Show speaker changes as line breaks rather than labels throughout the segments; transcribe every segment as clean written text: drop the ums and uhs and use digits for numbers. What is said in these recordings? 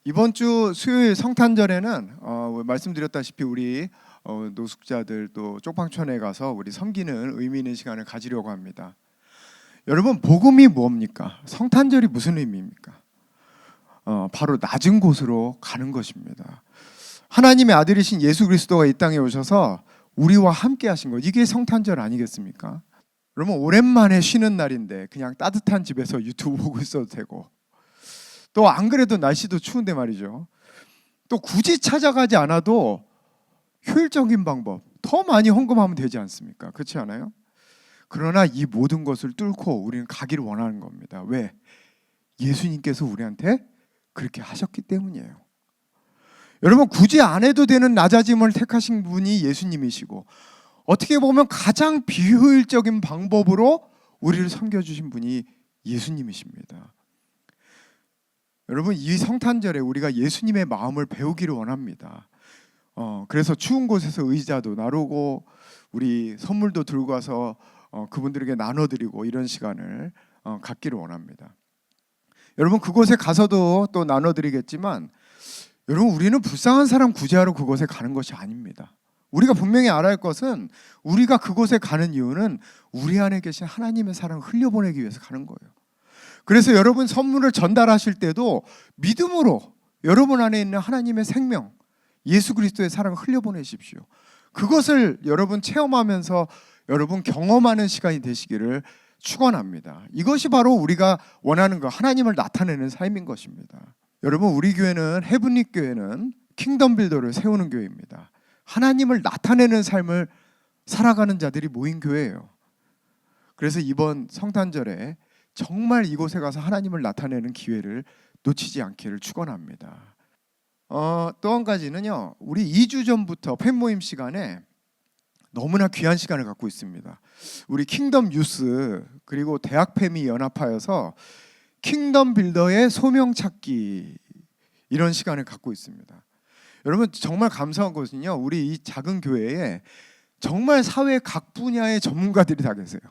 이번 주 수요일 성탄절에는 말씀드렸다시피 우리 노숙자들 또 쪽방촌에 가서 우리 섬기는 의미 있는 시간을 가지려고 합니다. 여러분, 복음이 뭡니까? 성탄절이 무슨 의미입니까? 바로 낮은 곳으로 가는 것입니다. 하나님의 아들이신 예수 그리스도가 이 땅에 오셔서 우리와 함께 하신 것, 이게 성탄절 아니겠습니까? 여러분, 오랜만에 쉬는 날인데 그냥 따뜻한 집에서 유튜브 보고 있어도 되고, 또 안 그래도 날씨도 추운데 말이죠, 또 굳이 찾아가지 않아도 효율적인 방법, 더 많이 헌금하면 되지 않습니까? 그렇지 않아요? 그러나 이 모든 것을 뚫고 우리는 가기를 원하는 겁니다. 왜? 예수님께서 우리한테 그렇게 하셨기 때문이에요. 여러분, 굳이 안 해도 되는 낮아짐을 택하신 분이 예수님이시고, 어떻게 보면 가장 비효율적인 방법으로 우리를 섬겨주신 분이 예수님이십니다. 여러분, 이 성탄절에 우리가 예수님의 마음을 배우기를 원합니다. 그래서 추운 곳에서 의자도 나르고 우리 선물도 들고 와서 그분들에게 나눠드리고 이런 시간을 갖기를 원합니다. 여러분, 그곳에 가서도 또 나눠드리겠지만, 여러분, 우리는 불쌍한 사람 구제하러 그곳에 가는 것이 아닙니다. 우리가 분명히 알아야 할 것은, 우리가 그곳에 가는 이유는 우리 안에 계신 하나님의 사랑을 흘려보내기 위해서 가는 거예요. 그래서 여러분, 선물을 전달하실 때도 믿음으로 여러분 안에 있는 하나님의 생명, 예수 그리스도의 사랑을 흘려보내십시오. 그것을 여러분 체험하면서 여러분 경험하는 시간이 되시기를 축원합니다. 이것이 바로 우리가 원하는 것, 하나님을 나타내는 삶인 것입니다. 여러분, 우리 교회는, 헤븐리 교회는 킹덤 빌더를 세우는 교회입니다. 하나님을 나타내는 삶을 살아가는 자들이 모인 교회예요. 그래서 이번 성탄절에 정말 이곳에 가서 하나님을 나타내는 기회를 놓치지 않기를 축원합니다. 또 한 가지는요, 우리 2주 전부터 팬모임 시간에 너무나 귀한 시간을 갖고 있습니다. 우리 킹덤 유스 그리고 대학 팸이 연합하여서 킹덤 빌더의 소명 찾기, 이런 시간을 갖고 있습니다. 여러분, 정말 감사한 것은요, 우리 이 작은 교회에 정말 사회 각 분야의 전문가들이 다 계세요.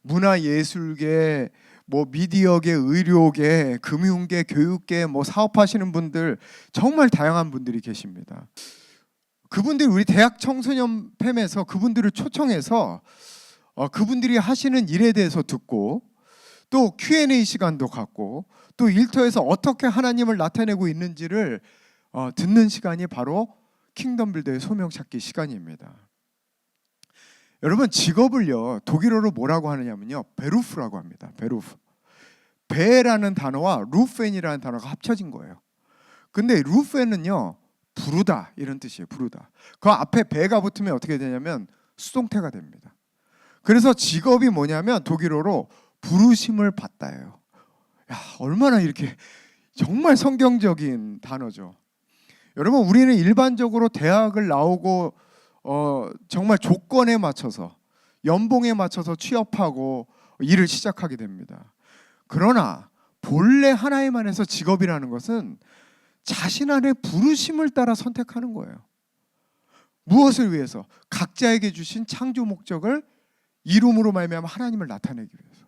문화예술계, 미디어계, 의료계, 금융계, 교육계, 사업하시는 분들, 정말 다양한 분들이 계십니다. 그분들이 우리 대학 청소년 팸에서 그분들을 초청해서 그분들이 하시는 일에 대해서 듣고, 또 Q&A 시간도 갖고, 또 일터에서 어떻게 하나님을 나타내고 있는지를 듣는 시간이 바로 킹덤 빌더의 소명 찾기 시간입니다. 여러분, 직업을요, 독일어로 뭐라고 하느냐면요, 베루프라고 합니다. 베루프. 베라는 단어와 루펜이라는 단어가 합쳐진 거예요. 근데 루펜은요, 부르다, 이런 뜻이에요. 부르다. 그 앞에 베가 붙으면 어떻게 되냐면 수동태가 됩니다. 그래서 직업이 뭐냐면 독일어로 부르심을 받다예요. 야, 얼마나 이렇게 정말 성경적인 단어죠. 여러분, 우리는 일반적으로 대학을 나오고 정말 조건에 맞춰서, 연봉에 맞춰서 취업하고 일을 시작하게 됩니다. 그러나 본래 하나님안에서 직업이라는 것은 자신 안에 부르심을 따라 선택하는 거예요. 무엇을 위해서? 각자에게 주신 창조 목적을 이룸으로 말미암아 하나님을 나타내기 위해서.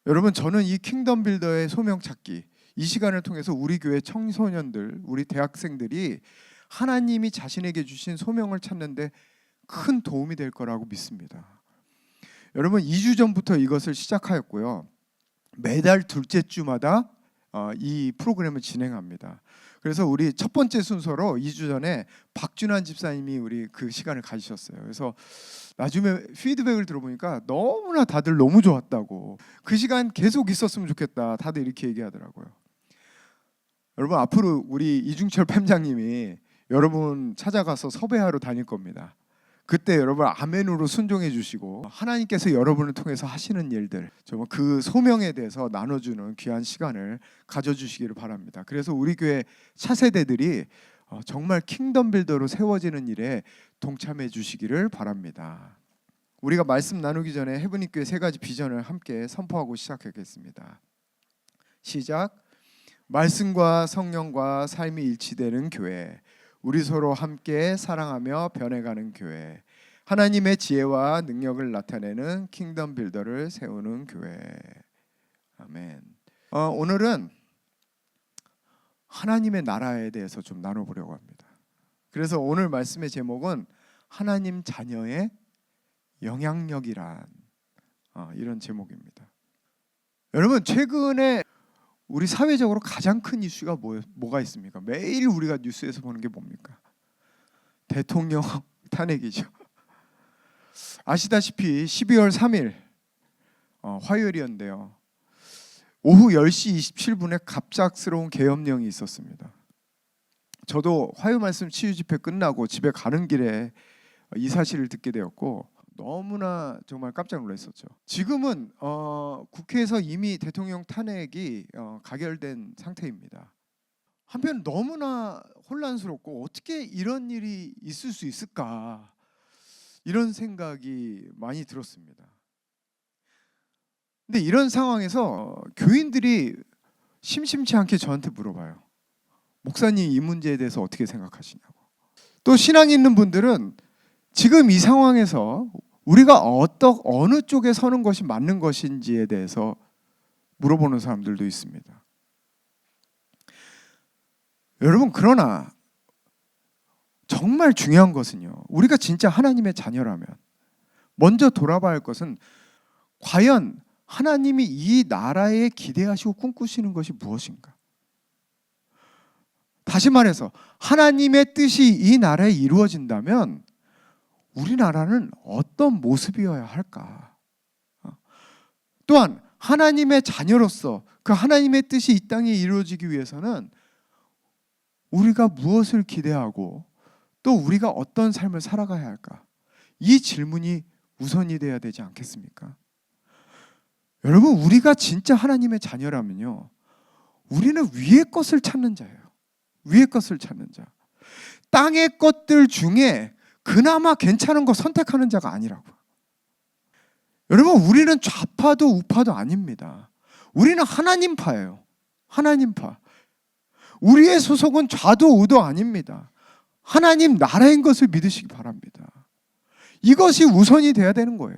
여러분, 저는 이 킹덤 빌더의 소명 찾기, 이 시간을 통해서 우리 교회 청소년들, 우리 대학생들이 하나님이 자신에게 주신 소명을 찾는데 큰 도움이 될 거라고 믿습니다. 여러분, 2주 전부터 이것을 시작하였고요, 매달 둘째 주마다 이 프로그램을 진행합니다. 그래서 우리 첫 번째 순서로 2주 전에 박준환 집사님이 우리 그 시간을 가지셨어요. 그래서 나중에 피드백을 들어보니까 너무나 다들 너무 좋았다고, 그 시간 계속 있었으면 좋겠다, 다들 이렇게 얘기하더라고요. 여러분, 앞으로 우리 이중철 팸장님이 여러분 찾아가서 섭외하러 다닐 겁니다. 그때 여러분 아멘으로 순종해 주시고, 하나님께서 여러분을 통해서 하시는 일들, 정말 그 소명에 대해서 나눠주는 귀한 시간을 가져주시기를 바랍니다. 그래서 우리 교회 차세대들이 정말 킹덤 빌더로 세워지는 일에 동참해 주시기를 바랍니다. 우리가 말씀 나누기 전에 헤븐리 교회 3가지 비전을 함께 선포하고 시작하겠습니다. 시작. 말씀과 성령과 삶이 일치되는 교회, 우리 서로 함께 사랑하며 변해가는 교회, 하나님의 지혜와 능력을 나타내는 킹덤 빌더를 세우는 교회. 아멘. 오늘은 하나님의 나라에 대해서 좀 나눠보려고 합니다. 그래서 오늘 말씀의 제목은 하나님 자녀의 영향력이란 이런 제목입니다. 여러분, 최근에 우리 사회적으로 가장 큰 이슈가 뭐가 있습니까? 매일 우리가 뉴스에서 보는 게 뭡니까? 대통령 탄핵이죠. 아시다시피 12월 3일 화요일이었는데요. 오후 10시 27분에 갑작스러운 계엄령이 있었습니다. 저도 화요 말씀 치유 집회 끝나고 집에 가는 길에 이 사실을 듣게 되었고 너무나 정말 깜짝 놀랐었죠. 지금은 국회에서 이미 대통령 탄핵이 가결된 상태입니다. 한편 너무나 혼란스럽고 어떻게 이런 일이 있을 수 있을까 이런 생각이 많이 들었습니다. 근데 이런 상황에서 교인들이 심심치 않게 저한테 물어봐요. 목사님, 이 문제에 대해서 어떻게 생각하시냐고. 또 신앙이 있는 분들은 지금 이 상황에서 우리가 어느 쪽에 서는 것이 맞는 것인지에 대해서 물어보는 사람들도 있습니다. 여러분, 그러나 정말 중요한 것은요, 우리가 진짜 하나님의 자녀라면 먼저 돌아봐야 할 것은 과연 하나님이 이 나라에 기대하시고 꿈꾸시는 것이 무엇인가? 다시 말해서 하나님의 뜻이 이 나라에 이루어진다면 우리나라는 어떤 모습이어야 할까? 또한 하나님의 자녀로서 그 하나님의 뜻이 이 땅에 이루어지기 위해서는 우리가 무엇을 기대하고 또 우리가 어떤 삶을 살아가야 할까? 이 질문이 우선이 돼야 되지 않겠습니까? 여러분, 우리가 진짜 하나님의 자녀라면요, 우리는 위의 것을 찾는 자예요. 위의 것을 찾는 자. 땅의 것들 중에 그나마 괜찮은 거 선택하는 자가 아니라고. 여러분, 우리는 좌파도 우파도 아닙니다. 우리는 하나님파예요. 하나님파. 우리의 소속은 좌도 우도 아닙니다. 하나님 나라인 것을 믿으시기 바랍니다. 이것이 우선이 돼야 되는 거예요.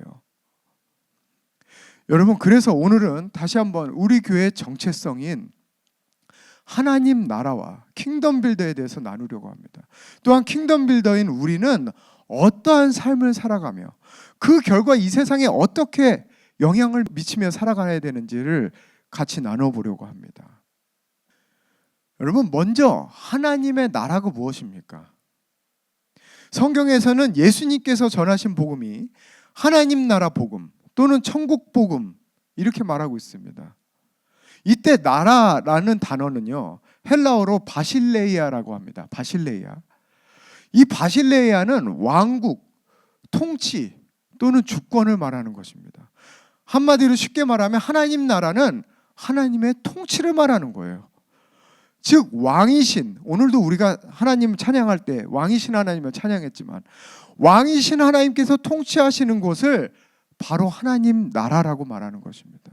여러분, 그래서 오늘은 다시 한번 우리 교회의 정체성인 하나님 나라와 킹덤 빌더에 대해서 나누려고 합니다. 또한 킹덤 빌더인 우리는 어떠한 삶을 살아가며 그 결과 이 세상에 어떻게 영향을 미치며 살아가야 되는지를 같이 나눠보려고 합니다. 여러분, 먼저 하나님의 나라가 무엇입니까? 성경에서는 예수님께서 전하신 복음이 하나님 나라 복음 또는 천국 복음 이렇게 말하고 있습니다. 이때 나라라는 단어는요, 헬라어로 바실레이아라고 합니다. 바실레이아. 이 바실레이아는 왕국, 통치 또는 주권을 말하는 것입니다. 한마디로 쉽게 말하면 하나님 나라는 하나님의 통치를 말하는 거예요. 즉 왕이신, 오늘도 우리가 하나님 찬양할 때 왕이신 하나님을 찬양했지만 왕이신 하나님께서 통치하시는 곳을 바로 하나님 나라라고 말하는 것입니다.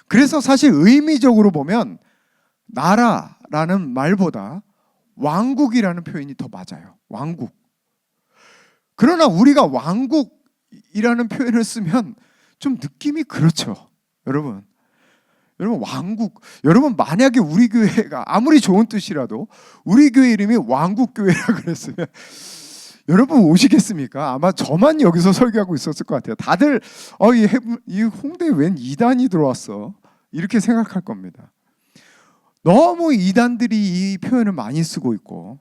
그래서 사실 의미적으로 보면 나라라는 말보다 왕국이라는 표현이 더 맞아요. 왕국. 그러나 우리가 왕국이라는 표현을 쓰면 좀 느낌이 그렇죠. 여러분 왕국, 여러분 만약에 우리 교회가 아무리 좋은 뜻이라도 우리 교회 이름이 왕국교회라 그랬으면 여러분 오시겠습니까? 아마 저만 여기서 설교하고 있었을 것 같아요. 다들 이 홍대에 웬 이단이 들어왔어? 이렇게 생각할 겁니다. 너무 이단들이 이 표현을 많이 쓰고 있고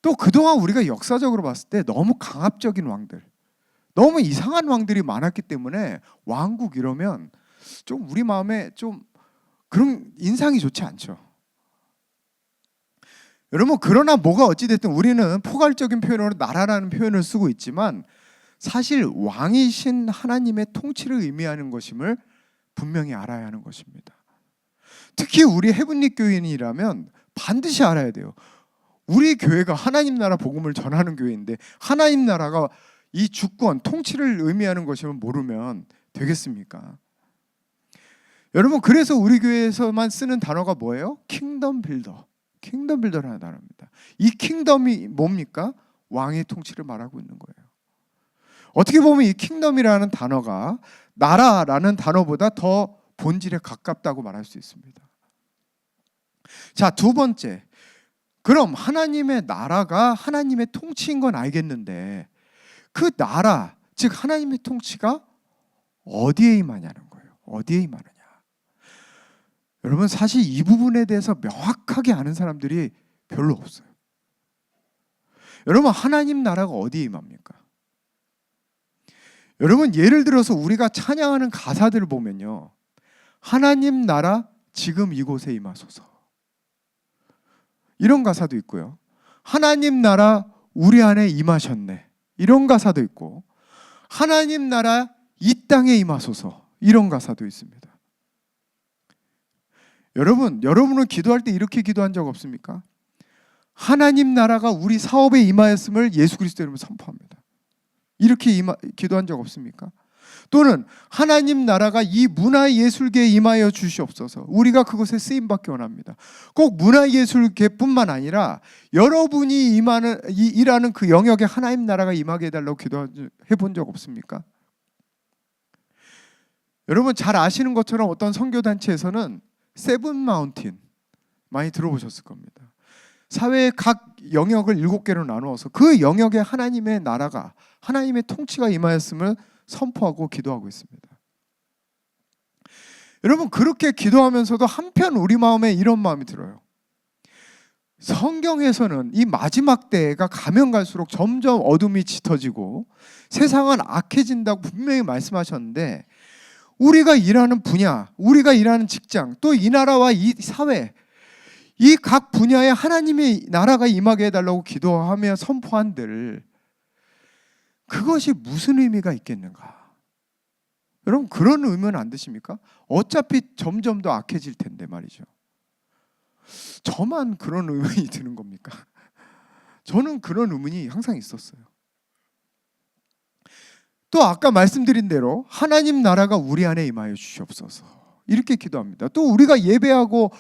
또 그동안 우리가 역사적으로 봤을 때 너무 강압적인 왕들, 너무 이상한 왕들이 많았기 때문에 왕국 이러면 좀 우리 마음에 좀 그런 인상이 좋지 않죠. 여러분, 그러나 뭐가 어찌됐든 우리는 포괄적인 표현으로 나라라는 표현을 쓰고 있지만 사실 왕이신 하나님의 통치를 의미하는 것임을 분명히 알아야 하는 것입니다. 특히 우리 헤븐리 교인이라면 반드시 알아야 돼요. 우리 교회가 하나님 나라 복음을 전하는 교회인데 하나님 나라가 이 주권, 통치를 의미하는 것임을 모르면 되겠습니까? 여러분, 그래서 우리 교회에서만 쓰는 단어가 뭐예요? 킹덤 빌더. 킹덤 빌더라는 단어입니다. 이 킹덤이 뭡니까? 왕의 통치를 말하고 있는 거예요. 어떻게 보면 이 킹덤이라는 단어가 나라라는 단어보다 더 본질에 가깝다고 말할 수 있습니다. 자, 두 번째. 그럼 하나님의 나라가 하나님의 통치인 건 알겠는데 그 나라, 즉 하나님의 통치가 어디에 임하냐는 거예요. 어디에 임하느냐. 여러분, 사실 이 부분에 대해서 명확하게 아는 사람들이 별로 없어요. 여러분, 하나님 나라가 어디에 임합니까? 여러분, 예를 들어서 우리가 찬양하는 가사들을 보면요, 하나님 나라 지금 이곳에 임하소서, 이런 가사도 있고요, 하나님 나라 우리 안에 임하셨네, 이런 가사도 있고, 하나님 나라 이 땅에 임하소서, 이런 가사도 있습니다. 여러분은 기도할 때 이렇게 기도한 적 없습니까? 하나님 나라가 우리 사업에 임하였음을 예수 그리스도 이름으로 선포합니다. 이렇게 기도한 적 없습니까? 또는 하나님 나라가 이 문화예술계에 임하여 주시옵소서. 우리가 그곳에 쓰임받기 원합니다. 꼭 문화예술계뿐만 아니라 여러분이 일하는 그 영역에 하나님 나라가 임하게 해달라고 기도해본 적 없습니까? 여러분, 잘 아시는 것처럼 어떤 선교단체에서는 세븐 마운틴 많이 들어보셨을 겁니다. 사회의 각 영역을 7개로 나누어서 그 영역에 하나님의 나라가, 하나님의 통치가 임하였음을 선포하고 기도하고 있습니다. 여러분, 그렇게 기도하면서도 한편 우리 마음에 이런 마음이 들어요. 성경에서는 이 마지막 때가 가면 갈수록 점점 어둠이 짙어지고 세상은 악해진다고 분명히 말씀하셨는데, 우리가 일하는 분야, 우리가 일하는 직장, 또 이 나라와 이 사회, 이 각 분야에 하나님의 나라가 임하게 해달라고 기도하며 선포한들, 그것이 무슨 의미가 있겠는가? 여러분, 그런 의미는 안 드십니까? 어차피 점점 더 악해질 텐데 말이죠. 저만 그런 의문이 드는 겁니까? 저는 그런 의문이 항상 있었어요. 또 아까 말씀드린 대로 하나님 나라가 우리 안에 임하여 주시옵소서, 이렇게 기도합니다. 또 우리가 예배하고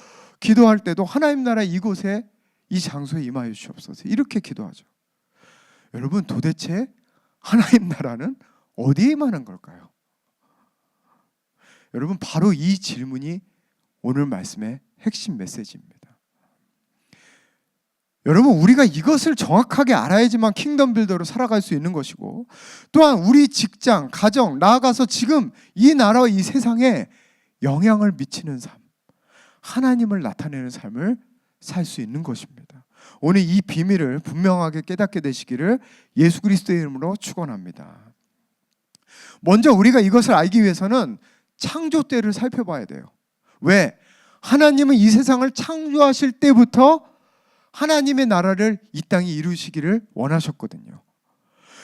기도할 때도 하나님 나라 이곳에, 이 장소에 임하여 주시옵소서, 이렇게 기도하죠. 여러분, 도대체 하나님 나라는 어디에 임하는 걸까요? 여러분, 바로 이 질문이 오늘 말씀의 핵심 메시지입니다. 여러분, 우리가 이것을 정확하게 알아야지만 킹덤 빌더로 살아갈 수 있는 것이고, 또한 우리 직장, 가정, 나아가서 지금 이 나라와 이 세상에 영향을 미치는 삶, 하나님을 나타내는 삶을 살 수 있는 것입니다. 오늘 이 비밀을 분명하게 깨닫게 되시기를 예수 그리스도의 이름으로 축원합니다. 먼저 우리가 이것을 알기 위해서는 창조 때를 살펴봐야 돼요. 왜? 하나님은 이 세상을 창조하실 때부터 하나님의 나라를 이 땅에 이루시기를 원하셨거든요.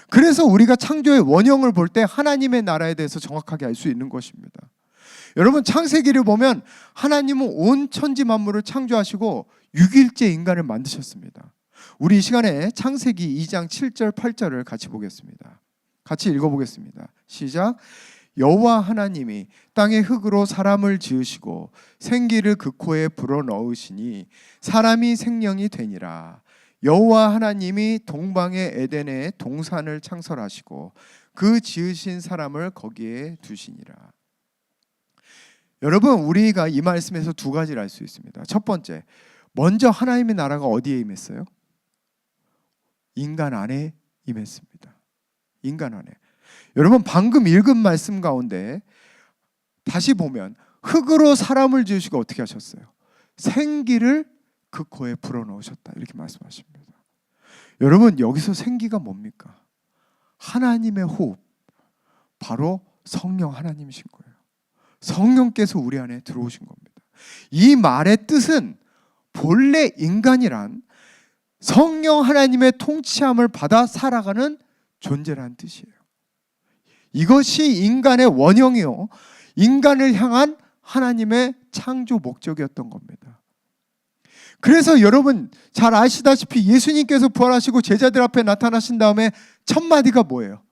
그래서 우리가 창조의 원형을 볼 때 하나님의 나라에 대해서 정확하게 알 수 있는 것입니다. 여러분, 창세기를 보면 하나님은 온 천지 만물을 창조하시고 6일째 인간을 만드셨습니다. 우리 이 시간에 창세기 2장 7절 8절을 같이 보겠습니다. 같이 읽어보겠습니다. 시작. 여호와 하나님이 땅의 흙으로 사람을 지으시고 생기를 그 코에 불어넣으시니 사람이 생명이 되니라. 여호와 하나님이 동방의 에덴에 동산을 창설하시고 그 지으신 사람을 거기에 두시니라. 여러분, 우리가 이 말씀에서 두 가지를 알 수 있습니다. 첫 번째, 먼저 하나님의 나라가 어디에 임했어요? 인간 안에 임했습니다. 인간 안에. 여러분, 방금 읽은 말씀 가운데 다시 보면 흙으로 사람을 지으시고 어떻게 하셨어요? 생기를 그 코에 불어넣으셨다, 이렇게 말씀하십니다. 여러분, 여기서 생기가 뭡니까? 하나님의 호흡, 바로 성령 하나님이신 거예요. 성령께서 우리 안에 들어오신 겁니다. 이 말의 뜻은 본래 인간이란 성령 하나님의 통치함을 받아 살아가는 존재라는 뜻이에요. 이것이 인간의 원형이요, 인간을 향한 하나님의 창조 목적이었던 겁니다. 그래서 여러분 잘 아시다시피 예수님께서 부활하시고 제자들 앞에 나타나신 다음에 첫 마디가 뭐예요?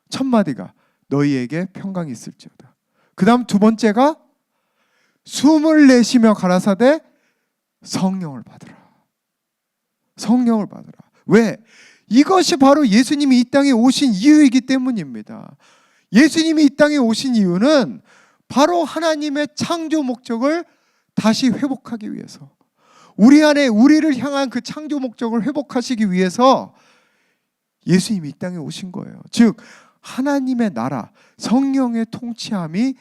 첫 마디가 너희에게 평강이 있을지어다. 그 다음 두 번째가 숨을 내쉬며 가라사대 성령을 받으라. 성령을 받으라. 왜? 이것이 바로 예수님이 이 땅에 오신 이유이기 때문입니다. 예수님이 이 땅에 오신 이유는 바로 하나님의 창조 목적을 다시 회복하기 위해서, 우리 안에 우리를 향한 그 창조 목적을 회복하시기 위해서 예수님이 이 땅에 오신 거예요. 즉 하나님의 나라, 성령의 통치함이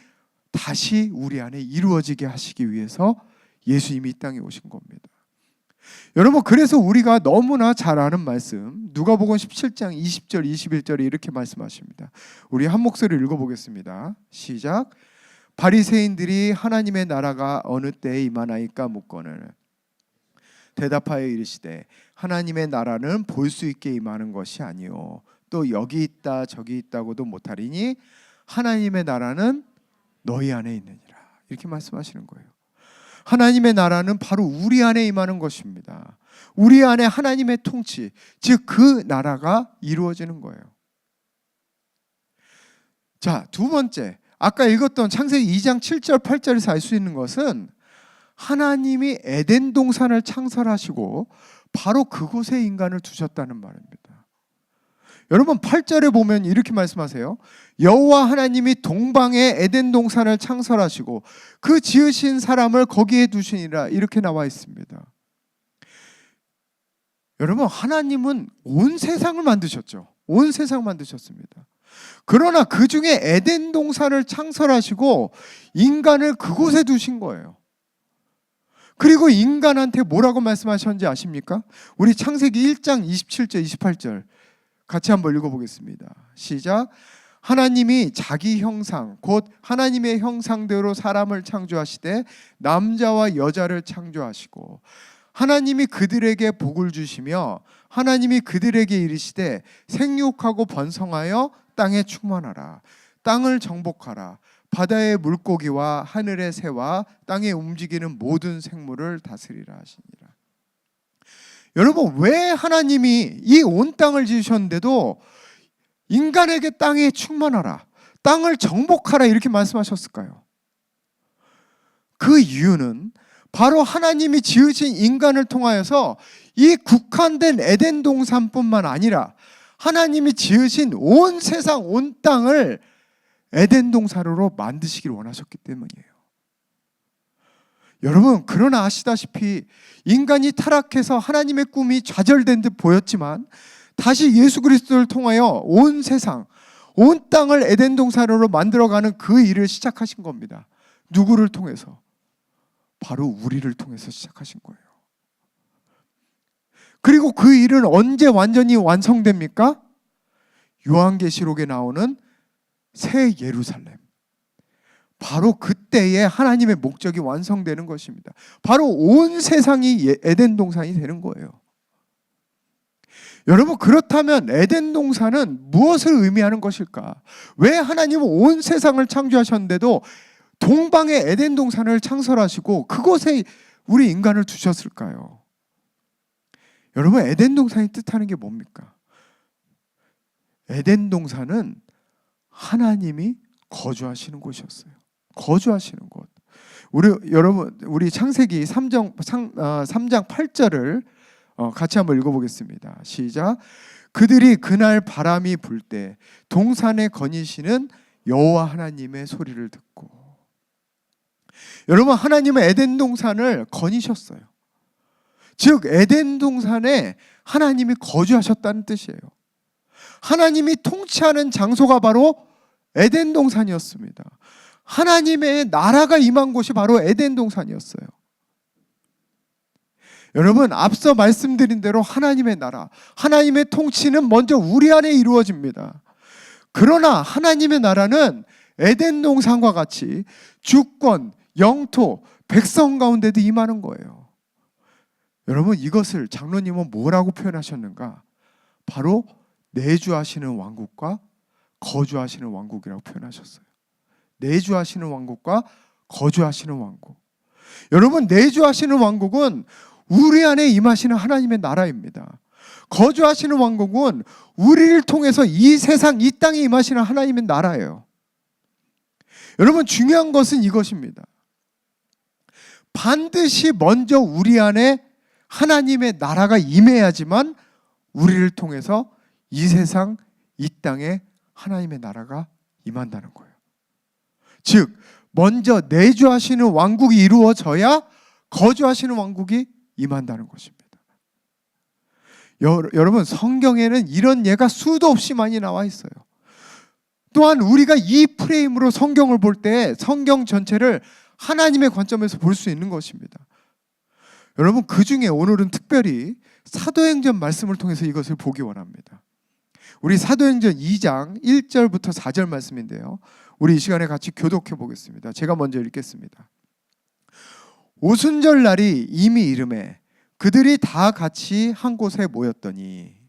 다시 우리 안에 이루어지게 하시기 위해서 예수님이 이 땅에 오신 겁니다. 여러분, 그래서 우리가 너무나 잘 아는 말씀, 누가복음 17장 20절 21절에 이렇게 말씀하십니다. 우리 한 목소리 읽어보겠습니다. 시작. 바리새인들이 하나님의 나라가 어느 때에 임하나이까 묻거늘 대답하여 이르시되 하나님의 나라는 볼 수 있게 임하는 것이 아니요 또 여기 있다 저기 있다고도 못하리니 하나님의 나라는 너희 안에 있느니라. 이렇게 말씀하시는 거예요. 하나님의 나라는 바로 우리 안에 임하는 것입니다. 우리 안에 하나님의 통치, 즉 그 나라가 이루어지는 거예요. 자, 두 번째, 아까 읽었던 창세기 2장 7절 8절에서 알 수 있는 것은 하나님이 에덴 동산을 창설하시고 바로 그곳에 인간을 두셨다는 말입니다. 여러분 8절에 보면 이렇게 말씀하세요. 여호와 하나님이 동방에 에덴 동산을 창설하시고 그 지으신 사람을 거기에 두시니라, 이렇게 나와 있습니다. 여러분, 하나님은 온 세상을 만드셨죠. 온 세상을 만드셨습니다. 그러나 그 중에 에덴 동산을 창설하시고 인간을 그곳에 두신 거예요. 그리고 인간한테 뭐라고 말씀하셨는지 아십니까? 우리 창세기 1장 27절 28절 같이 한번 읽어보겠습니다. 시작. 하나님이 자기 형상 곧 하나님의 형상대로 사람을 창조하시되 남자와 여자를 창조하시고 하나님이 그들에게 복을 주시며 하나님이 그들에게 이르시되 생육하고 번성하여 땅에 충만하라. 땅을 정복하라. 바다의 물고기와 하늘의 새와 땅에 움직이는 모든 생물을 다스리라 하시니라. 여러분, 왜 하나님이 이 온 땅을 지으셨는데도 인간에게 땅에 충만하라, 땅을 정복하라 이렇게 말씀하셨을까요? 그 이유는 바로 하나님이 지으신 인간을 통하여서 이 국한된 에덴 동산뿐만 아니라 하나님이 지으신 온 세상, 온 땅을 에덴 동산으로 만드시길 원하셨기 때문이에요. 여러분, 그러나 아시다시피 인간이 타락해서 하나님의 꿈이 좌절된 듯 보였지만 다시 예수 그리스도를 통하여 온 세상, 온 땅을 에덴 동산으로 만들어가는 그 일을 시작하신 겁니다. 누구를 통해서? 바로 우리를 통해서 시작하신 거예요. 그리고 그 일은 언제 완전히 완성됩니까? 요한계시록에 나오는 새 예루살렘, 바로 그때에 하나님의 목적이 완성되는 것입니다. 바로 온 세상이 에덴 동산이 되는 거예요. 여러분, 그렇다면 에덴 동산은 무엇을 의미하는 것일까? 왜 하나님은 온 세상을 창조하셨는데도 동방에 에덴 동산을 창설하시고 그곳에 우리 인간을 두셨을까요? 여러분, 에덴 동산이 뜻하는 게 뭡니까? 에덴 동산은 하나님이 거주하시는 곳이었어요. 거주하시는 곳. 우리 창세기 3장 8절을 같이 한번 읽어보겠습니다. 시작. 그들이 그날 바람이 불 때 동산에 거니시는 여호와 하나님의 소리를 듣고. 여러분, 하나님은 에덴 동산을 거니셨어요. 즉 에덴 동산에 하나님이 거주하셨다는 뜻이에요. 하나님이 통치하는 장소가 바로 에덴 동산이었습니다. 하나님의 나라가 임한 곳이 바로 에덴 동산이었어요. 여러분, 앞서 말씀드린 대로 하나님의 나라, 하나님의 통치는 먼저 우리 안에 이루어집니다. 그러나 하나님의 나라는 에덴 동산과 같이 주권, 영토, 백성 가운데도 임하는 거예요. 여러분, 이것을 장로님은 뭐라고 표현하셨는가? 바로 내주하시는 왕국과 거주하시는 왕국이라고 표현하셨어요. 내주하시는 왕국과 거주하시는 왕국. 여러분, 내주하시는 왕국은 우리 안에 임하시는 하나님의 나라입니다. 거주하시는 왕국은 우리를 통해서 이 세상, 이 땅에 임하시는 하나님의 나라예요. 여러분, 중요한 것은 이것입니다. 반드시 먼저 우리 안에 하나님의 나라가 임해야지만 우리를 통해서 이 세상, 이 땅에 하나님의 나라가 임한다는 거예요. 즉, 먼저 내주하시는 왕국이 이루어져야 거주하시는 왕국이 임한다는 것입니다. 여러분, 성경에는 이런 예가 수도 없이 많이 나와 있어요. 또한 우리가 이 프레임으로 성경을 볼 때 성경 전체를 하나님의 관점에서 볼 수 있는 것입니다. 여러분, 그 중에 오늘은 특별히 사도행전 말씀을 통해서 이것을 보기 원합니다. 우리 사도행전 2장 1절부터 4절 말씀인데요, 우리 이 시간에 같이 교독해 보겠습니다. 제가 먼저 읽겠습니다. 오순절 날이 이미 이르매 그들이 다 같이 한 곳에 모였더니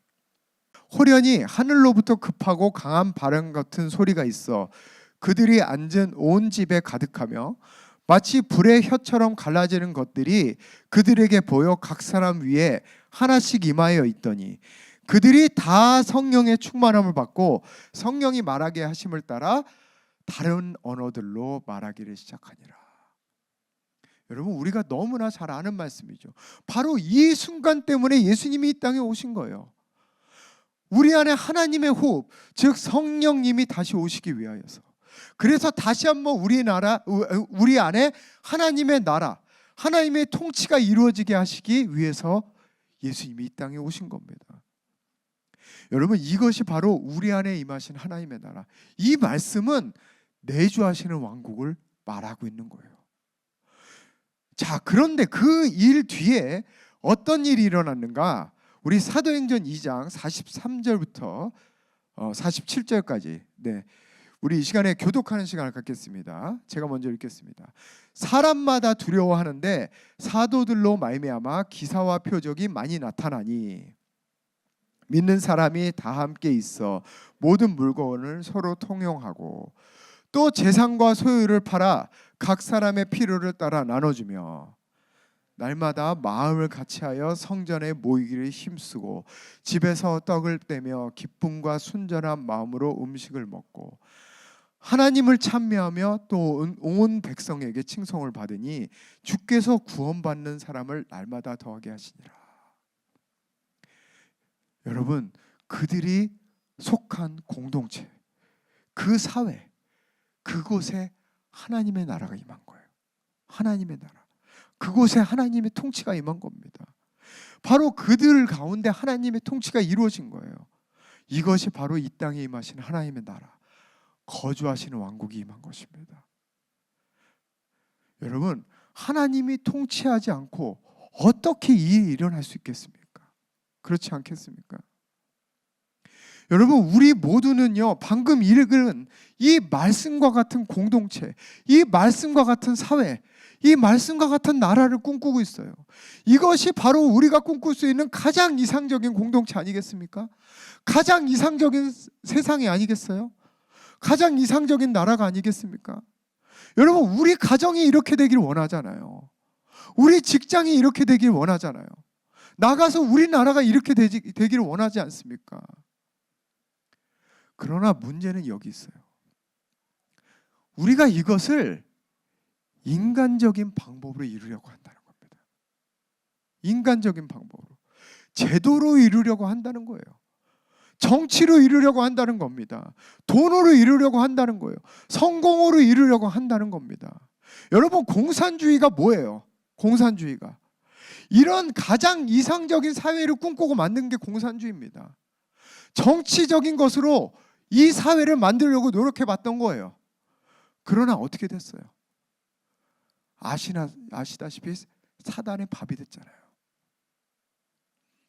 호련히 하늘로부터 급하고 강한 바람 같은 소리가 있어 그들이 앉은 온 집에 가득하며 마치 불의 혀처럼 갈라지는 것들이 그들에게 보여 각 사람 위에 하나씩 임하여 있더니 그들이 다 성령의 충만함을 받고 성령이 말하게 하심을 따라 다른 언어들로 말하기를 시작하니라. 여러분, 우리가 너무나 잘 아는 말씀이죠. 바로 이 순간 때문에 예수님이 이 땅에 오신 거예요. 우리 안에 하나님의 호흡, 즉 성령님이 다시 오시기 위하여서. 그래서 다시 한번 우리 안에 하나님의 나라, 하나님의 통치가 이루어지게 하시기 위해서 예수님이 이 땅에 오신 겁니다. 여러분, 이것이 바로 우리 안에 임하신 하나님의 나라. 이 말씀은 내주하시는 왕국을 말하고 있는 거예요. 자, 그런데 그 일 뒤에 어떤 일이 일어났는가? 우리 사도행전 2장 43절부터 47절까지, 우리 이 시간에 교독하는 시간을 갖겠습니다. 제가 먼저 읽겠습니다. 사람마다 두려워하는데 사도들로 말미암아 기사와 표적이 많이 나타나니 믿는 사람이 다 함께 있어 모든 물건을 서로 통용하고 또 재산과 소유를 팔아 각 사람의 필요를 따라 나눠주며 날마다 마음을 같이하여 성전에 모이기를 힘쓰고 집에서 떡을 떼며 기쁨과 순전한 마음으로 음식을 먹고 하나님을 찬미하며 또 온 백성에게 칭송을 받으니 주께서 구원받는 사람을 날마다 더하게 하시니라. 여러분, 그들이 속한 공동체, 그 사회, 그곳에 하나님의 나라가 임한 거예요. 하나님의 나라, 그곳에 하나님의 통치가 임한 겁니다. 바로 그들 가운데 하나님의 통치가 이루어진 거예요. 이것이 바로 이 땅에 임하신 하나님의 나라, 거주하시는 왕국이 임한 것입니다. 여러분, 하나님이 통치하지 않고 어떻게 이 일이 일어날 수 있겠습니까? 그렇지 않겠습니까? 여러분, 우리 모두는요, 방금 읽은 이 말씀과 같은 공동체, 이 말씀과 같은 사회, 이 말씀과 같은 나라를 꿈꾸고 있어요. 이것이 바로 우리가 꿈꿀 수 있는 가장 이상적인 공동체 아니겠습니까? 가장 이상적인 세상이 아니겠어요? 가장 이상적인 나라가 아니겠습니까? 여러분, 우리 가정이 이렇게 되기를 원하잖아요. 우리 직장이 이렇게 되기를 원하잖아요. 나가서 우리나라가 이렇게 되기를 원하지 않습니까? 그러나 문제는 여기 있어요. 우리가 이것을 인간적인 방법으로 이루려고 한다는 겁니다. 인간적인 방법으로, 제도로 이루려고 한다는 거예요. 정치로 이루려고 한다는 겁니다. 돈으로 이루려고 한다는 거예요. 성공으로 이루려고 한다는 겁니다. 여러분, 공산주의가 뭐예요? 공산주의가 이런 가장 이상적인 사회를 꿈꾸고 만든 게 공산주의입니다. 정치적인 것으로 이 사회를 만들려고 노력해 봤던 거예요. 그러나 어떻게 됐어요? 아시다시피 사단의 밥이 됐잖아요.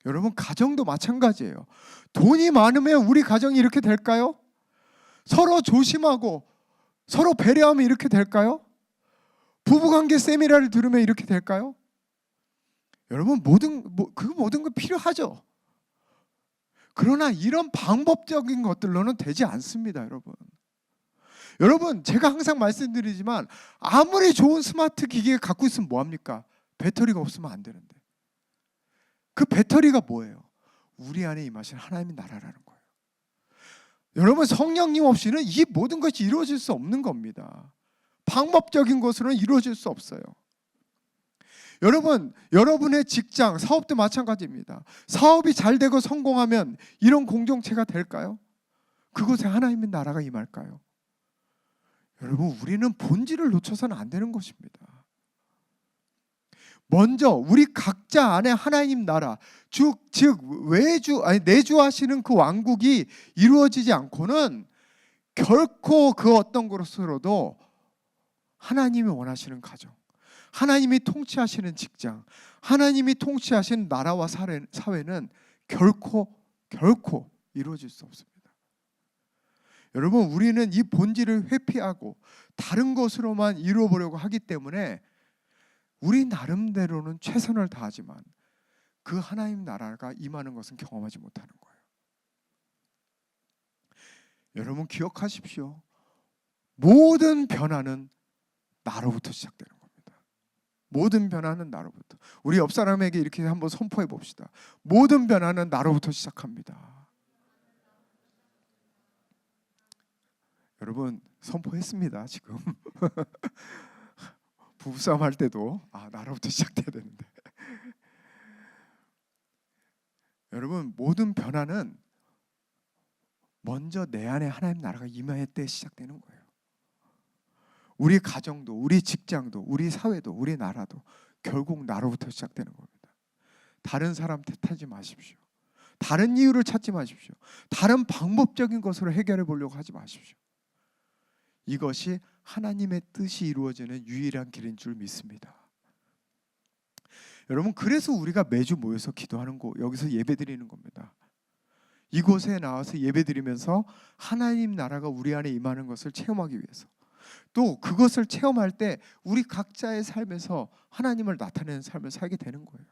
여러분, 가정도 마찬가지예요. 돈이 많으면 우리 가정이 이렇게 될까요? 서로 조심하고 서로 배려하면 이렇게 될까요? 부부관계 세미나를 들으면 이렇게 될까요? 여러분, 그 모든 거 필요하죠. 그러나 이런 방법적인 것들로는 되지 않습니다, 여러분. 여러분, 제가 항상 말씀드리지만 아무리 좋은 스마트 기계 갖고 있으면 뭐합니까? 배터리가 없으면 안 되는데. 그 배터리가 뭐예요? 우리 안에 임하신 하나님의 나라라는 거예요. 여러분, 성령님 없이는 이 모든 것이 이루어질 수 없는 겁니다. 방법적인 것으로는 이루어질 수 없어요. 여러분, 여러분의 직장, 사업도 마찬가지입니다. 사업이 잘 되고 성공하면 이런 공동체가 될까요? 그곳에 하나님의 나라가 임할까요? 여러분, 우리는 본질을 놓쳐서는 안 되는 것입니다. 먼저 우리 각자 안에 하나님 나라, 즉 내주하시는 그 왕국이 이루어지지 않고는 결코 그 어떤 것으로도 하나님이 원하시는 가정, 하나님이 통치하시는 직장, 하나님이 통치하시는 나라와 사회는 결코 이루어질 수 없습니다. 여러분, 우리는 이 본질을 회피하고 다른 것으로만 이루어보려고 하기 때문에 우리 나름대로는 최선을 다하지만 그 하나님 나라가 임하는 것은 경험하지 못하는 거예요. 여러분, 기억하십시오. 모든 변화는 나로부터 시작되는 겁니다. 모든 변화는 나로부터. 우리 옆 사람에게 이렇게 한번 선포해 봅시다. 모든 변화는 나로부터 시작합니다. 여러분, 선포했습니다. 지금 부부싸움 할 때도 나로부터 시작돼야 되는데 여러분, 모든 변화는 먼저 내 안에 하나님 나라가 임할 때 시작되는 거예요. 우리 가정도, 우리 직장도, 우리 사회도, 우리 나라도 결국 나로부터 시작되는 겁니다. 다른 사람 탓하지 마십시오. 다른 이유를 찾지 마십시오. 다른 방법적인 것으로 해결해 보려고 하지 마십시오. 이것이 하나님의 뜻이 이루어지는 유일한 길인 줄 믿습니다. 여러분, 그래서 우리가 매주 모여서 기도하는 곳, 여기서 예배드리는 겁니다. 이곳에 나와서 예배드리면서 하나님 나라가 우리 안에 임하는 것을 체험하기 위해서, 또 그것을 체험할 때 우리 각자의 삶에서 하나님을 나타내는 삶을 살게 되는 거예요.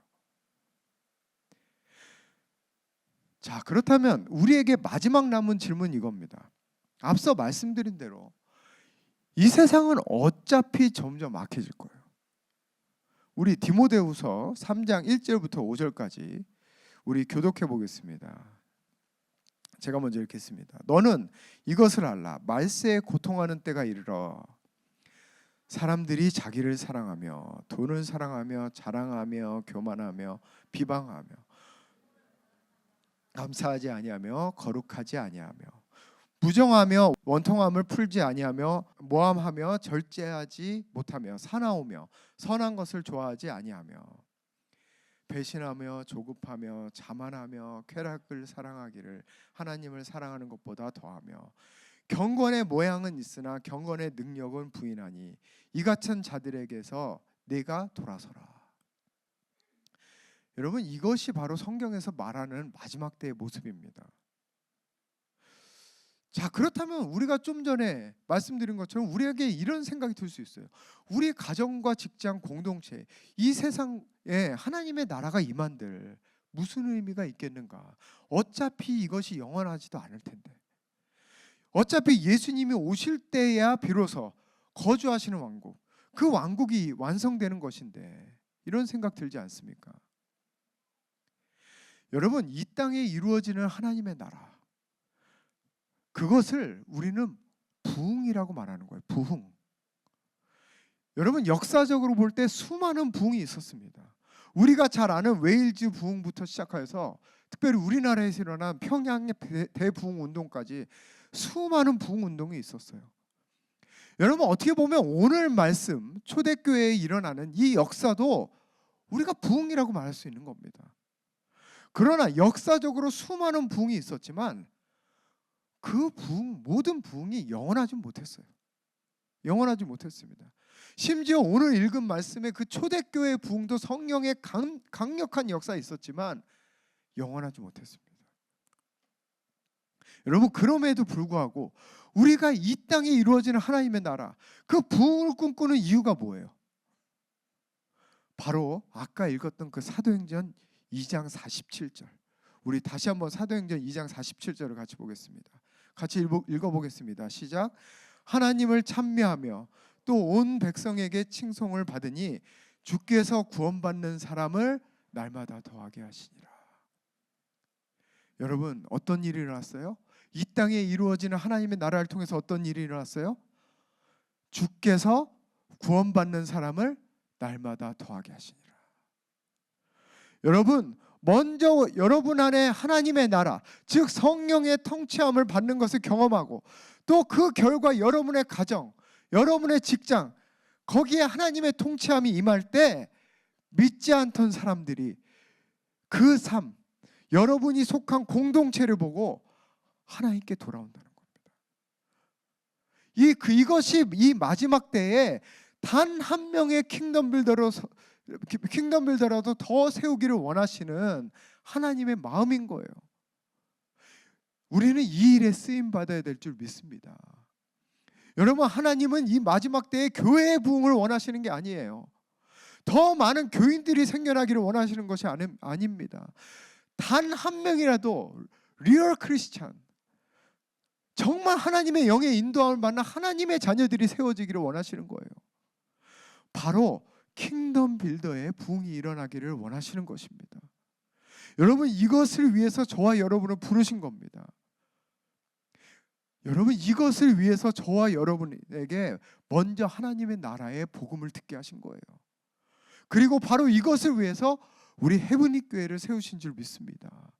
자, 그렇다면 우리에게 마지막 남은 질문은 이겁니다. 앞서 말씀드린 대로 이 세상은 어차피 점점 악해질 거예요. 우리 디모데후서 3장 1절부터 5절까지 우리 교독해 보겠습니다. 제가 먼저 읽겠습니다. 너는 이것을 알라. 말세에 고통하는 때가 이르러 사람들이 자기를 사랑하며 돈을 사랑하며 자랑하며 교만하며 비방하며 감사하지 아니하며 거룩하지 아니하며 부정하며 원통함을 풀지 아니하며 모함하며 절제하지 못하며 사나우며 선한 것을 좋아하지 아니하며 배신하며 조급하며 자만하며 쾌락을 사랑하기를 하나님을 사랑하는 것보다 더하며 경건의 모양은 있으나 경건의 능력은 부인하니 이 같은 자들에게서 내가 돌아서라. 여러분, 이것이 바로 성경에서 말하는 마지막 때의 모습입니다. 자, 그렇다면 우리가 좀 전에 말씀드린 것처럼 우리에게 이런 생각이 들 수 있어요. 우리 가정과 직장, 공동체, 이 세상에 하나님의 나라가 임한들 무슨 의미가 있겠는가? 어차피 이것이 영원하지도 않을 텐데, 어차피 예수님이 오실 때야 비로소 거주하시는 왕국, 그 왕국이 완성되는 것인데 이런 생각 들지 않습니까? 여러분, 이 땅에 이루어지는 하나님의 나라, 그것을 우리는 부흥이라고 말하는 거예요. 부흥. 여러분, 역사적으로 볼 때 수많은 부흥이 있었습니다. 우리가 잘 아는 웨일즈 부흥부터 시작해서 특별히 우리나라에서 일어난 평양의 대부흥 운동까지 수많은 부흥 운동이 있었어요. 여러분, 어떻게 보면 오늘 말씀 초대교회에 일어나는 이 역사도 우리가 부흥이라고 말할 수 있는 겁니다. 그러나 역사적으로 수많은 부흥이 있었지만 그 부흥, 모든 부흥이 영원하지 못했어요. 영원하지 못했습니다. 심지어 오늘 읽은 말씀에 그 초대교회의 부흥도 성령의 강력한 역사가 있었지만 영원하지 못했습니다. 여러분, 그럼에도 불구하고 우리가 이 땅에 이루어지는 하나님의 나라, 그 부흥을 꿈꾸는 이유가 뭐예요? 바로 아까 읽었던 그 사도행전 2장 47절. 우리 다시 한번 사도행전 2장 47절을 같이 보겠습니다. 같이 읽어보겠습니다. 시작. 하나님을 찬미하며 또 온 백성에게 칭송을 받으니 주께서 구원받는 사람을 날마다 더하게 하시니라. 여러분, 어떤 일이 일어났어요? 이 땅에 이루어지는 하나님의 나라를 통해서 어떤 일이 일어났어요? 주께서 구원받는 사람을 날마다 더하게 하시니라. 여러분, 먼저 여러분 안에 하나님의 나라, 즉 성령의 통치함을 받는 것을 경험하고 또 그 결과 여러분의 가정, 여러분의 직장, 거기에 하나님의 통치함이 임할 때 믿지 않던 사람들이 그 삶, 여러분이 속한 공동체를 보고 하나님께 돌아온다는 겁니다. 이것이 이 마지막 때에 단 한 명의 킹덤 빌더라도 더 세우기를 원하시는 하나님의 마음인 거예요. 우리는 이 일에 쓰임 받아야 될 줄 믿습니다. 여러분, 하나님은 이 마지막 때에 교회의 부흥을 원하시는 게 아니에요. 더 많은 교인들이 생겨나기를 원하시는 것이 아닙니다. 단 한 명이라도 리얼 크리스찬, 정말 하나님의 영의 인도함을 받는 하나님의 자녀들이 세워지기를 원하시는 거예요. 바로 킹덤 빌더의 부흥이 일어나기를 원하시는 것입니다. 여러분, 이것을 위해서 저와 여러분을 부르신 겁니다. 여러분, 이것을 위해서 저와 여러분에게 먼저 하나님의 나라의 복음을 듣게 하신 거예요. 그리고 바로 이것을 위해서 우리 헤브니 교회를 세우신 줄 믿습니다.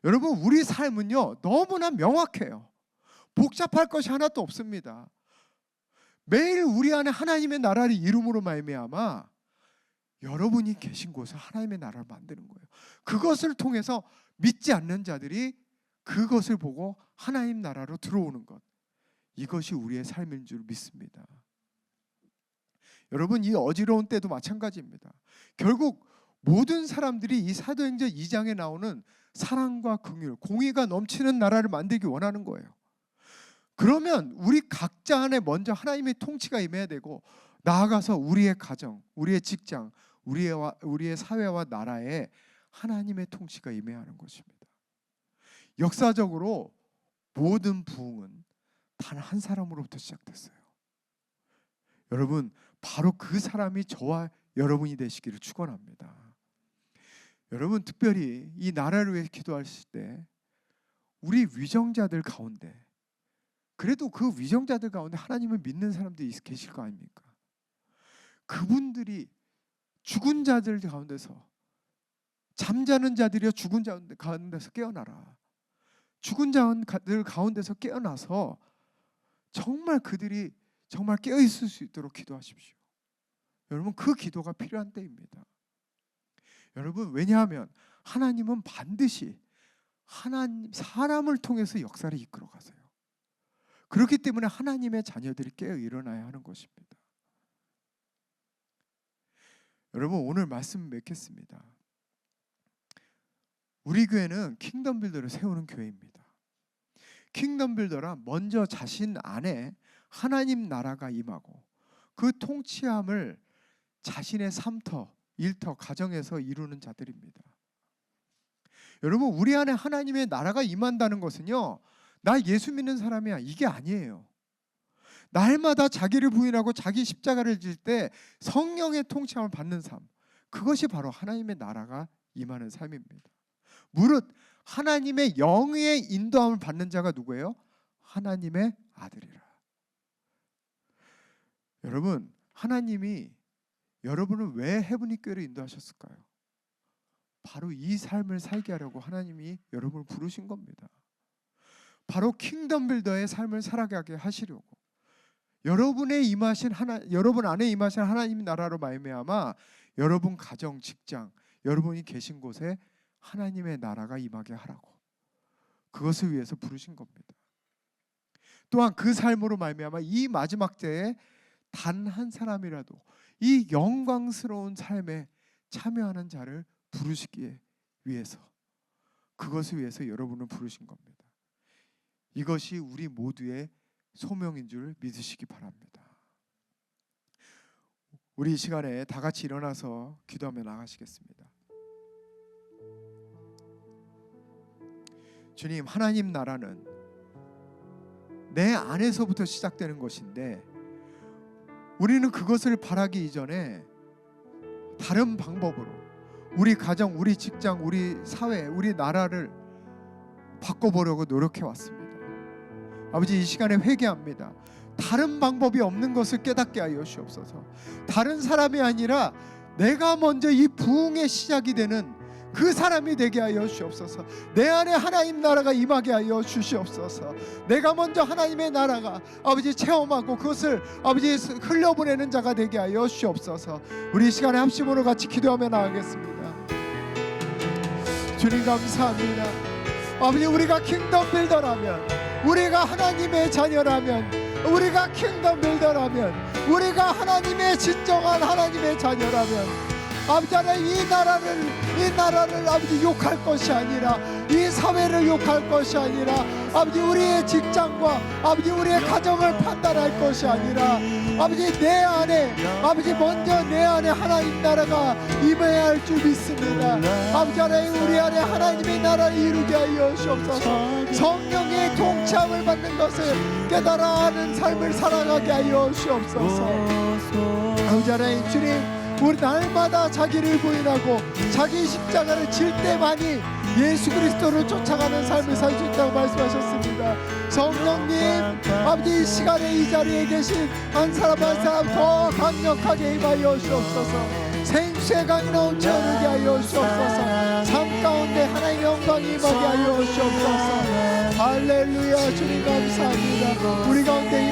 여러분, 우리 삶은요 너무나 명확해요. 복잡할 것이 하나도 없습니다. 매일 우리 안에 하나님의 나라를 이룸으로 말미암아 여러분이 계신 곳에 하나님의 나라를 만드는 거예요. 그것을 통해서 믿지 않는 자들이 그것을 보고 하나님 나라로 들어오는 것, 이것이 우리의 삶인 줄 믿습니다. 여러분, 이 어지러운 때도 마찬가지입니다. 결국 모든 사람들이 이 사도행전 2장에 나오는 사랑과 긍휼, 공의가 넘치는 나라를 만들기 원하는 거예요. 그러면 우리 각자 안에 먼저 하나님의 통치가 임해야 되고, 나아가서 우리의 가정, 우리의 직장, 우리의 사회와 나라에 하나님의 통치가 임해야 하는 것입니다. 역사적으로 모든 부흥은 단 한 사람으로부터 시작됐어요. 여러분, 바로 그 사람이 저와 여러분이 되시기를 축원합니다. 여러분, 특별히 이 나라를 위해 기도하실 때 우리 위정자들 가운데, 그래도 그 위정자들 가운데 하나님을 믿는 사람들이 계실 거 아닙니까? 그분들이 죽은 자들 가운데서, 잠자는 자들이여 죽은 자들 가운데서 깨어나라. 죽은 자들 가운데서 깨어나서 정말 그들이 정말 깨어있을 수 있도록 기도하십시오. 여러분, 그 기도가 필요한 때입니다. 여러분, 왜냐하면 하나님은 반드시 사람을 통해서 역사를 이끌어 가세요. 그렇기 때문에 하나님의 자녀들이 깨어 일어나야 하는 것입니다. 여러분, 오늘 말씀 맺겠습니다. 우리 교회는 킹덤 빌더를 세우는 교회입니다. 킹덤 빌더라, 먼저 자신 안에 하나님 나라가 임하고 그 통치함을 자신의 삶터, 일터, 가정에서 이루는 자들입니다. 여러분, 우리 안에 하나님의 나라가 임한다는 것은요, 나 예수 믿는 사람이야, 이게 아니에요. 날마다 자기를 부인하고 자기 십자가를 질 때 성령의 통치함을 받는 삶, 그것이 바로 하나님의 나라가 임하는 삶입니다. 무릇 하나님의 영의 인도함을 받는 자가 누구예요? 하나님의 아들이라. 여러분, 하나님이 여러분을 왜 헤브니 교회로 인도하셨을까요? 바로 이 삶을 살게 하려고 하나님이 여러분을 부르신 겁니다. 바로 킹덤 빌더의 삶을 살아가게 하시려고, 여러분 안에 임하신 하나님 나라로 말미암아 여러분 가정, 직장, 여러분이 계신 곳에 하나님의 나라가 임하게 하라고, 그것을 위해서 부르신 겁니다. 또한 그 삶으로 말미암아 이 마지막 때에 단 한 사람이라도 이 영광스러운 삶에 참여하는 자를 부르시기 위해서, 그것을 위해서 여러분을 부르신 겁니다. 이것이 우리 모두의 소명인 줄 믿으시기 바랍니다. 우리 이 시간에 다 같이 일어나서 기도하며 나가시겠습니다. 주님, 하나님 나라는 내 안에서부터 시작되는 것인데, 우리는 그것을 바라기 이전에 다른 방법으로 우리 가정, 우리 직장, 우리 사회, 우리 나라를 바꿔보려고 노력해 왔습니다. 아버지, 이 시간에 회개합니다. 다른 방법이 없는 것을 깨닫게 하여 주옵소서. 다른 사람이 아니라 내가 먼저 이 부흥의 시작이 되는 그 사람이 되게 하여 주옵소서. 내 안에 하나님 나라가 임하게 하여 주시옵소서. 내가 먼저 하나님의 나라가 아버지 체험하고 그것을 아버지 흘려보내는 자가 되게 하여 주옵소서. 우리 이 시간에 합심으로 같이 기도하며 나가겠습니다. 주님 감사합니다. 아버지, 우리가 킹덤 빌더라면, 우리가 하나님의 자녀라면, 우리가 킹덤 빌더라면, 우리가 하나님의 진정한 하나님의 자녀라면 아버지 하나님, 이 나라를 아버지 욕할 것이 아니라, 이 사회를 욕할 것이 아니라, 아버지 우리의 직장과 아버지 우리의 가정을 판단할 것이 아니라, 아버지 내 안에 아버지 먼저 내 안에 하나님 나라가 임해야 할 줄 믿습니다. 아버지 하나님, 우리 안에 하나님의 나라를 이루게 하여 주옵소서. 성령의 통치함을 받는 것을 깨달아 하는 삶을 살아가게 하여 주옵소서. 아버지 하나님, 주님, 우리 날마다 자기를 부인하고 자기 십자가를 질 때만이 예수 그리스도를 쫓아가는 삶을 살 수 있다고 말씀하셨습니다. 성령님, 아버지 이 시간에 이 자리에 계신 한 사람 한 사람 더 강력하게 임하여 주옵소서. 생수의 강이 넘쳐 흐르게 하여 주옵소서. 삶 가운데 하나님의 영광이 임하게 하여 주옵소서. 할렐루야. 주님 감사합니다. 우리 가운데